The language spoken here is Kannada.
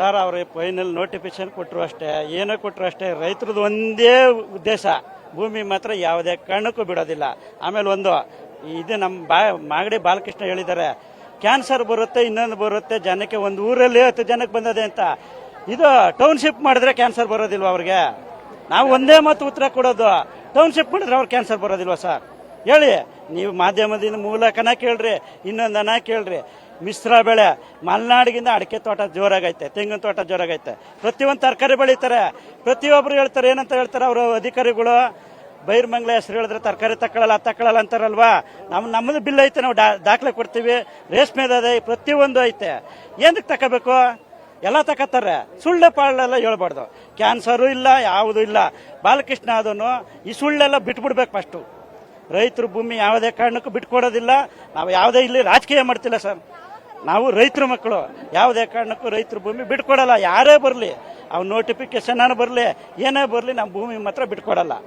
ಸರ್ ಅವ್ರ ಫೈನಲ್ ನೋಟಿಫಿಕೇಶನ್ ಕೊಟ್ಟರು ಅಷ್ಟೇ, ಏನೋ ಕೊಟ್ಟರು ಅಷ್ಟೇ. ರೈತರದ್ದು ಒಂದೇ ಉದ್ದೇಶ, ಭೂಮಿ ಮಾತ್ರ ಯಾವುದೇ ಕಾರಣಕ್ಕೂ ಬಿಡೋದಿಲ್ಲ. ಆಮೇಲೆ ಇದು ನಮ್ಮ ಮಾಗಡಿ ಬಾಲಕೃಷ್ಣ ಹೇಳಿದ್ದಾರೆ, ಕ್ಯಾನ್ಸರ್ ಬರುತ್ತೆ, ಇನ್ನೊಂದು ಬರುತ್ತೆ ಜನಕ್ಕೆ. ಒಂದು ಊರಲ್ಲಿ 10 ಜನಕ್ಕೆ ಬಂದದೆ ಅಂತ. ಇದು ಟೌನ್ಶಿಪ್ ಮಾಡಿದ್ರೆ ಕ್ಯಾನ್ಸರ್ ಬರೋದಿಲ್ವಾ ಅವ್ರಿಗೆ? ನಾವು ಒಂದೇ ಮಾತು ಉತ್ತರ ಕೊಡೋದು, ಟೌನ್ಶಿಪ್ ಮಾಡಿದ್ರೆ ಅವ್ರಿಗೆ ಕ್ಯಾನ್ಸರ್ ಬರೋದಿಲ್ವಾ ಸರ್? ಹೇಳಿ ನೀವು. ಮಾಧ್ಯಮದಿಂದ ಮೂಲಕನ ಕೇಳ್ರಿ, ಇನ್ನೊಂದನ ಕೇಳ್ರಿ. ಮಿಶ್ರ ಬೆಳೆ ಮಲೆನಾಡಿಗಿಂತ ಅಡಿಕೆ ತೋಟ ಜೋರಾಗೈತೆ, ತೆಂಗಿನ ತೋಟ ಜೋರಾಗೈತೆ. ಪ್ರತಿಯೊಂದು ತರಕಾರಿ ಬೆಳೀತಾರೆ. ಪ್ರತಿಯೊಬ್ಬರು ಹೇಳ್ತಾರೆ, ಏನಂತ ಹೇಳ್ತಾರೆ ಅವರು ಅಧಿಕಾರಿಗಳು, ಬೈರ್ಮಂಗ್ಲ ಹೆಸರು ಹೇಳಿದ್ರೆ ತರಕಾರಿ ತಕ್ಕಳಲ್ಲ ಅಂತಾರಲ್ವಾ. ನಮ್ಮದು ಬಿಲ್ ಐತೆ, ನಾವು ದಾಖಲೆ ಕೊಡ್ತೀವಿ. ರೇಷ್ಮೆದ ಪ್ರತಿಯೊಂದು ಐತೆ. ಏನಕ್ಕೆ ತಗೋಬೇಕು? ಎಲ್ಲ ತಕತ್ತಾರೆ. ಸುಳ್ಳೆ ಪಾಳೆಲ್ಲ ಹೇಳ್ಬಾರ್ದು. ಕ್ಯಾನ್ಸರು ಇಲ್ಲ, ಯಾವುದೂ ಇಲ್ಲ. ಬಾಲಕೃಷ್ಣ ಅದನ್ನು ಈ ಸುಳ್ಳೆಲ್ಲ ಬಿಟ್ಬಿಡ್ಬೇಕು ಫಸ್ಟು. ರೈತರು ಭೂಮಿ ಯಾವುದೇ ಕಾರಣಕ್ಕೂ ಬಿಟ್ಕೊಡೋದಿಲ್ಲ. ನಾವು ಯಾವುದೇ ಇಲ್ಲಿ ರಾಜಕೀಯ ಮಾಡ್ತಿಲ್ಲ ಸರ್. ನಾವು ರೈತರ ಮಕ್ಕಳು, ಯಾವುದೇ ಕಾರಣಕ್ಕೂ ರೈತರ ಭೂಮಿ ಬಿಟ್ಕೊಡಲ್ಲ. ಯಾರೇ ಬರಲಿ, ಅವ್ನ ನೋಟಿಫಿಕೇಶನ್ ಬರಲಿ, ಏನೇ ಬರಲಿ, ನಮ್ಮ ಭೂಮಿ ಮಾತ್ರ ಬಿಟ್ಕೊಡಲ್ಲ.